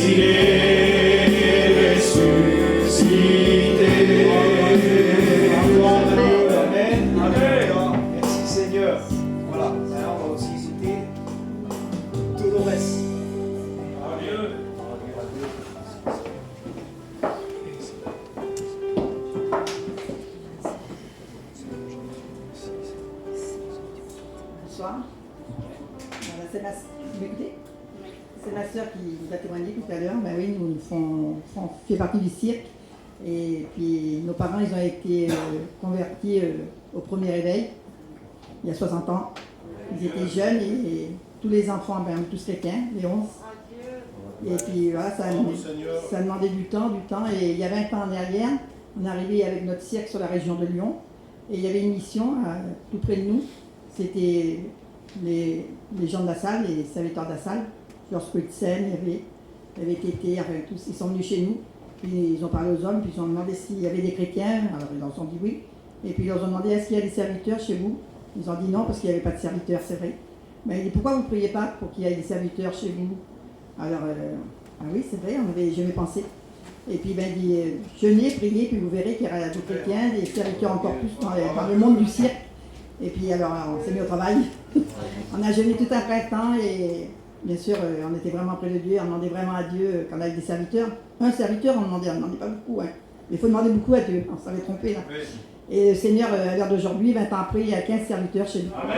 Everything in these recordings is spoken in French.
il est ressuscité. Amen. Amen. Merci Seigneur. Voilà, alors on va aussi citer tout le reste. Bonsoir. C'est ma sœur qui vous a témoigné tout à l'heure. Ben oui, nous on fait partie du cirque. Et puis nos parents, ils ont été convertis au premier réveil, il y a 60 ans. Ils étaient jeunes et tous les enfants, ben, tous chrétiens, les 11. Et puis voilà, ça demandait du temps. Et il y a 20 ans en arrière, on est arrivé avec notre cirque sur la région de Lyon. Et il y avait une mission tout près de nous. C'était les gens de la salle, les serviteurs de la salle. Georges Coetzen, il y avait Tété, enfin, tous, ils sont venus chez nous. Puis ils ont parlé aux hommes, puis ils ont demandé s'il y avait des chrétiens. Alors ils leur ont dit oui. Et puis ils leur ont demandé est-ce qu'il y a des serviteurs chez vous. Ils ont dit non, parce qu'il n'y avait pas de serviteurs, c'est vrai. Mais il dit pourquoi vous ne priez pas pour qu'il y ait des serviteurs chez vous. Alors, ah oui, c'est vrai, on n'avait jamais pensé. Et puis ben, il dit jeûnez, priez, puis vous verrez qu'il y aura des chrétiens, des serviteurs encore plus dans le monde du cirque. Et puis alors, on s'est mis au travail. On a jeûné tout un printemps et bien sûr, on était vraiment près de Dieu, on demandait vraiment à Dieu quand on avait des serviteurs. Un serviteur, on ne demandait pas beaucoup. Hein. Mais il faut demander beaucoup à Dieu, on s'avait trompé là. Oui. Et le Seigneur, à l'heure d'aujourd'hui, 20 ans après, il y a 15 serviteurs chez nous. Amen.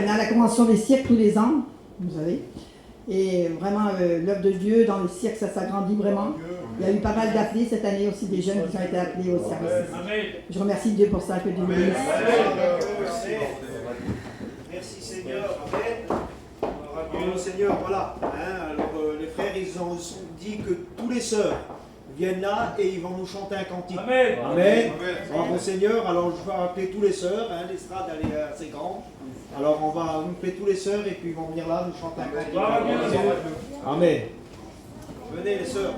On a la convention des cirques tous les ans, vous savez. Et vraiment, l'œuvre de Dieu dans le cirque, ça s'agrandit vraiment. Il y a eu pas mal d'appelés cette année aussi, des jeunes qui ont été appelés au service. Amen. Je remercie Dieu pour ça, que Dieu nous bénisse. Merci Seigneur. Amen. Alors, Seigneur, voilà. Hein, alors, les frères, ils ont dit que tous les sœurs viennent là et ils vont nous chanter un cantique. Amen. Amen. Alors, Seigneur, alors je vais appeler tous les sœurs. Hein, l'estrade, elle est assez grande. Alors, on va appeler tous les sœurs et puis ils vont venir là nous chanter un cantique. Amen. Venez les sœurs.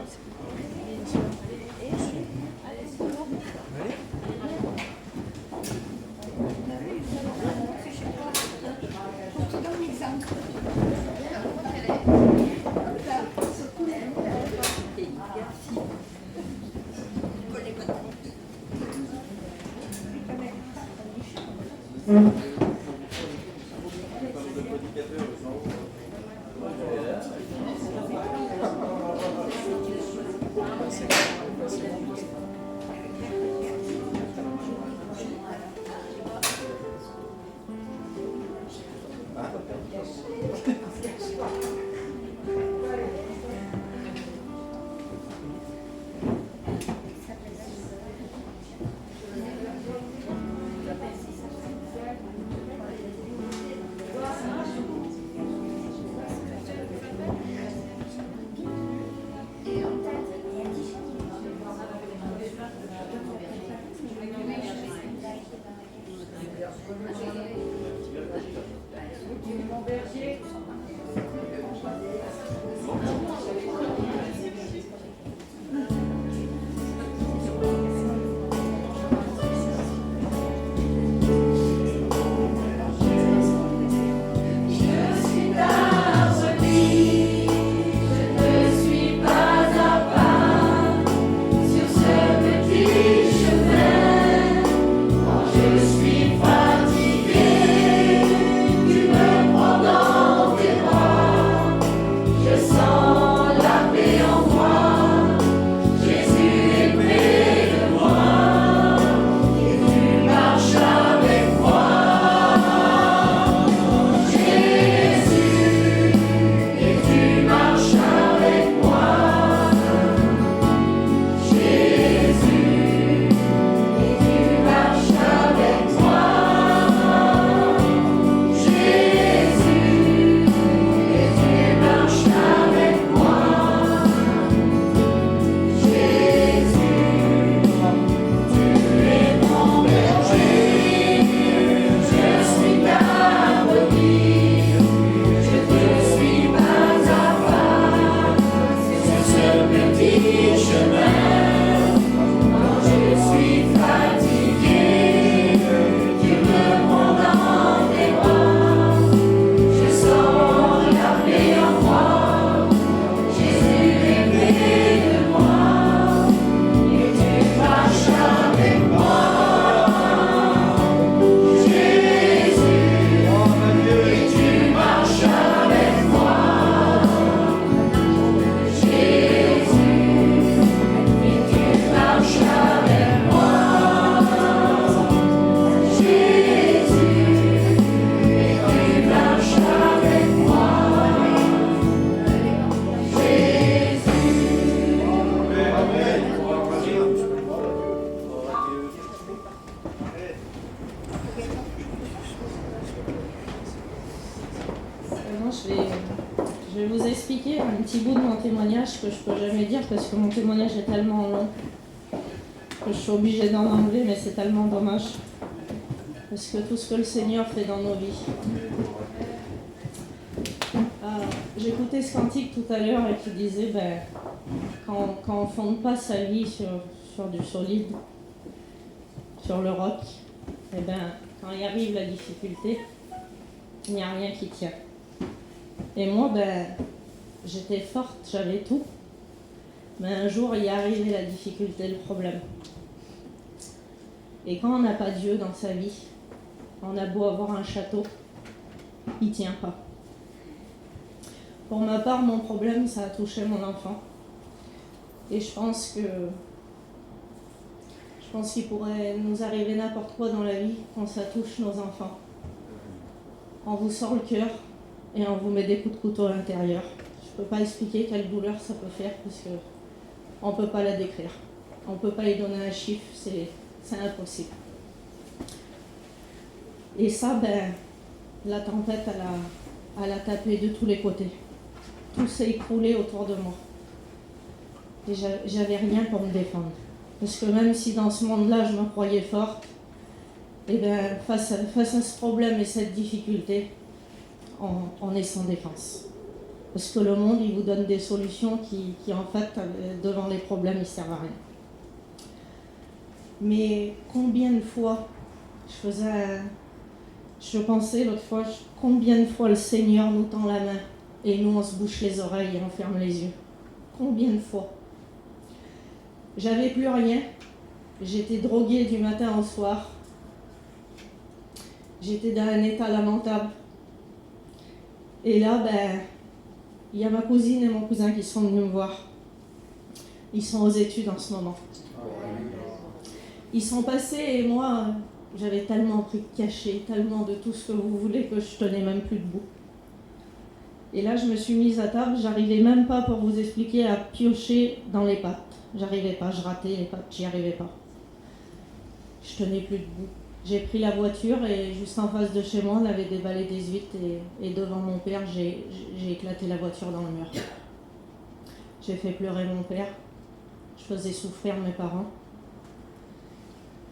témoignage que je peux jamais dire parce que mon témoignage est tellement long que je suis obligée d'en enlever, mais c'est tellement dommage. Parce que tout ce que le Seigneur fait dans nos vies. J'écoutais ce cantique tout à l'heure et qui disait quand on ne fonde pas sa vie sur du solide, sur le roc, et quand il arrive la difficulté, il n'y a rien qui tient. Et moi, j'étais forte, j'avais tout. Mais un jour, il est arrivé la difficulté, le problème. Et quand on n'a pas Dieu dans sa vie, on a beau avoir un château, il ne tient pas. Pour ma part, mon problème, ça a touché mon enfant. Et je pense qu'il pourrait nous arriver n'importe quoi dans la vie quand ça touche nos enfants. On vous sort le cœur et on vous met des coups de couteau à l'intérieur. Je ne peux pas expliquer quelle douleur ça peut faire parce qu'on ne peut pas la décrire. On ne peut pas y donner un chiffre, c'est impossible. Et ça, la tempête, elle a tapé de tous les côtés. Tout s'est écroulé autour de moi. Et j'avais rien pour me défendre. Parce que même si dans ce monde-là, je me croyais forte, face à ce problème et cette difficulté, on est sans défense. Parce que le monde, il vous donne des solutions qui en fait, devant les problèmes, ils ne servent à rien. Mais combien de fois, je pensais l'autre fois, combien de fois le Seigneur nous tend la main et nous, on se bouche les oreilles et on ferme les yeux. Combien de fois? J'avais plus rien. J'étais droguée du matin au soir. J'étais dans un état lamentable. Et là, il y a ma cousine et mon cousin qui sont venus me voir. Ils sont aux études en ce moment. Ils sont passés et moi, j'avais tellement pris de cachet, tellement de tout ce que vous voulez que je tenais même plus debout. Et là, je me suis mise à table, j'arrivais même pas, pour vous expliquer, à piocher dans les pâtes. J'arrivais pas, je ratais les pâtes, j'y arrivais pas. Je tenais plus debout. J'ai pris la voiture et juste en face de chez moi, on avait des balais des huîtres et devant mon père, j'ai éclaté la voiture dans le mur. J'ai fait pleurer mon père, je faisais souffrir mes parents.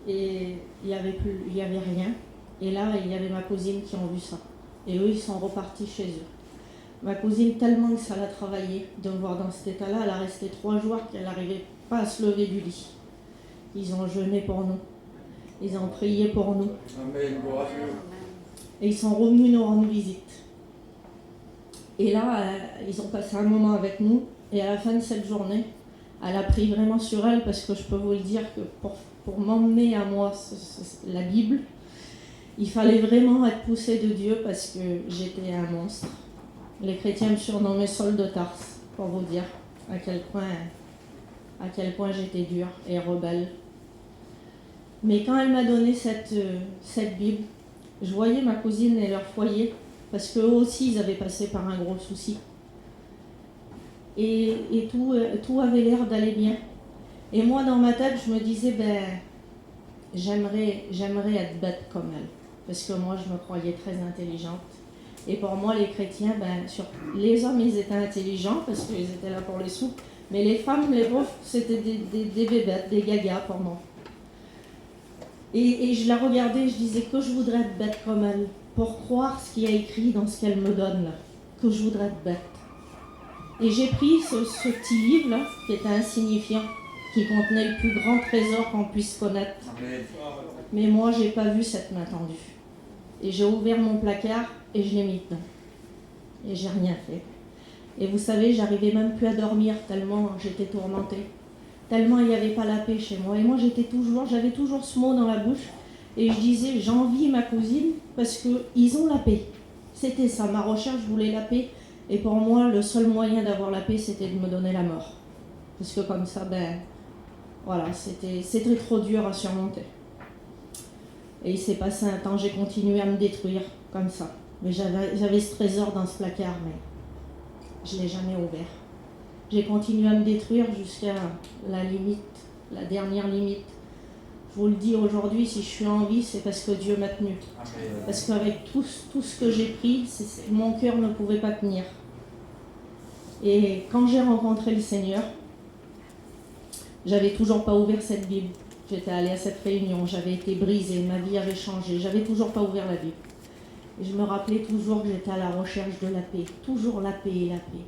Et il y avait rien. Et là, il y avait ma cousine qui ont vu ça. Et eux, ils sont repartis chez eux. Ma cousine, tellement que ça l'a travaillé de me voir dans cet état-là, elle a resté 3 jours qu'elle n'arrivait pas à se lever du lit. Ils ont jeûné pour nous. Ils ont prié pour nous. Amen. Et ils sont revenus nous rendre visite. Et là, ils ont passé un moment avec nous. Et à la fin de cette journée, elle a pris vraiment sur elle, parce que je peux vous le dire que pour m'emmener à moi la Bible, il fallait vraiment être poussé de Dieu parce que j'étais un monstre. Les chrétiens me surnommaient Saul de Tarse, pour vous dire à quel point j'étais dure et rebelle. Mais quand elle m'a donné cette Bible, je voyais ma cousine et leur foyer, parce qu'eux aussi, ils avaient passé par un gros souci. Et tout avait l'air d'aller bien. Et moi, dans ma tête, je me disais, j'aimerais être bête comme elle. Parce que moi, je me croyais très intelligente. Et pour moi, les chrétiens, les hommes, ils étaient intelligents, parce qu'ils étaient là pour les sous. Mais les femmes, les pauvres, c'était des bébêtes, des gagas pour moi. Et je la regardais, je disais que je voudrais être bête comme elle, pour croire ce qu'il y a écrit dans ce qu'elle me donne là, que je voudrais être bête. Et j'ai pris ce petit livre là, qui était insignifiant, qui contenait le plus grand trésor qu'on puisse connaître. Amen. Mais moi, j'ai pas vu cette main tendue. Et j'ai ouvert mon placard et je l'ai mis dedans. Et j'ai rien fait. Et vous savez, j'arrivais même plus à dormir tellement j'étais tourmentée. Tellement il n'y avait pas la paix chez moi. Et moi, j'avais toujours ce mot dans la bouche. Et je disais, j'envie ma cousine parce qu'ils ont la paix. C'était ça, ma recherche, je voulais la paix. Et pour moi, le seul moyen d'avoir la paix, c'était de me donner la mort. Parce que comme ça, voilà, c'était trop dur à surmonter. Et il s'est passé un temps, j'ai continué à me détruire comme ça. Mais j'avais ce trésor dans ce placard, mais je ne l'ai jamais ouvert. J'ai continué à me détruire jusqu'à la limite, la dernière limite. Je vous le dis aujourd'hui, si je suis en vie, c'est parce que Dieu m'a tenu. Parce qu'avec tout ce que j'ai pris, mon cœur ne pouvait pas tenir. Et quand j'ai rencontré le Seigneur, j'avais toujours pas ouvert cette Bible. J'étais allée à cette réunion, j'avais été brisée, ma vie avait changé, j'avais toujours pas ouvert la Bible. Et je me rappelais toujours que j'étais à la recherche de la paix, toujours la paix et la paix.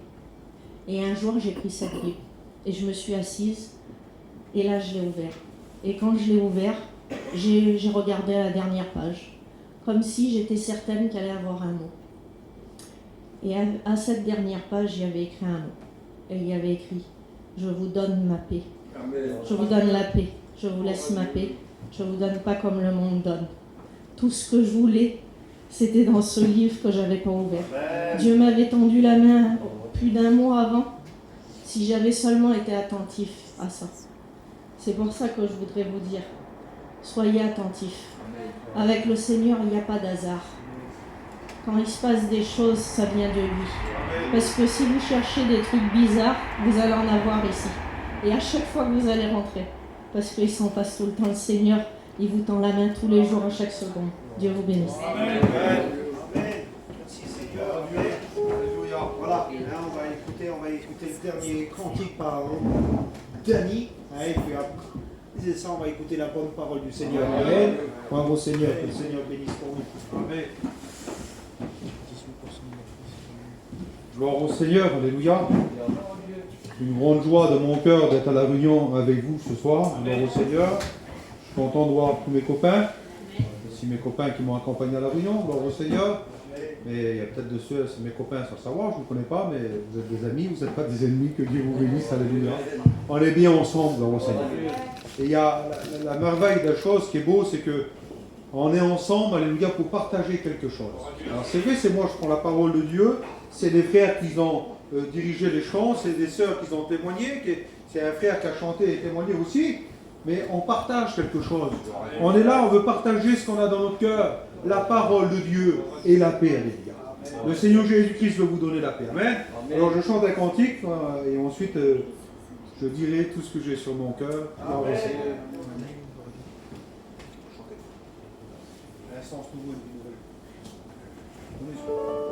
Et un jour, j'ai pris cette Bible et je me suis assise et là, je l'ai ouvert. Et quand je l'ai ouvert, j'ai regardé la dernière page, comme si j'étais certaine qu'il allait avoir un mot. Et à cette dernière page, il y avait écrit un mot. Et il y avait écrit « Je vous donne ma paix. Je vous donne la paix. Je vous laisse ma paix. Je ne vous donne pas comme le monde donne. » Tout ce que je voulais, c'était dans ce livre que je n'avais pas ouvert. Dieu m'avait tendu la main plus d'un mois avant, si j'avais seulement été attentif à ça. C'est pour ça que je voudrais vous dire, soyez attentifs. Avec le Seigneur, il n'y a pas d'hasard. Quand il se passe des choses, ça vient de lui. Parce que si vous cherchez des trucs bizarres, vous allez en avoir ici. Et à chaque fois que vous allez rentrer, parce qu'il s'en passe tout le temps, le Seigneur, il vous tend la main tous les jours, à chaque seconde. Dieu vous bénisse. Amen. Merci Seigneur. Amen. Alléluia. Voilà. Là, on va écouter le dernier cantique par Dany. Et puis après ça, on va écouter la bonne parole du Seigneur. Amen. Bravo Seigneur. Que le Seigneur bénisse pour nous. Amen. Gloire au Seigneur, alléluia. Une grande joie de mon cœur d'être à la réunion avec vous ce soir. Gloire au Seigneur. Je suis content de voir tous mes copains. Aussi mes copains qui m'ont accompagné à la réunion. Gloire au Seigneur. Mais il y a peut-être de ceux, c'est mes copains sans savoir, je ne vous connais pas, mais vous êtes des amis, vous n'êtes pas des ennemis, que Dieu vous bénisse, alléluia. On est bien ensemble, gloire au Seigneur. Et il y a la merveille de la chose qui est beau, c'est que on est ensemble, alléluia, pour partager quelque chose. Alors c'est vrai, c'est moi, je prends la parole de Dieu, c'est des frères qui ont dirigé les chants, c'est des sœurs qui ont témoigné, c'est un frère qui a chanté et témoigné aussi, mais on partage quelque chose. On est là, on veut partager ce qu'on a dans notre cœur, la parole de Dieu et la paix, alléluia. Le Seigneur Jésus-Christ veut vous donner la paix. Amen. Alors je chante un cantique et ensuite je dirai tout ce que j'ai sur mon cœur. Amen. Un sens nouveau, une nouvelle.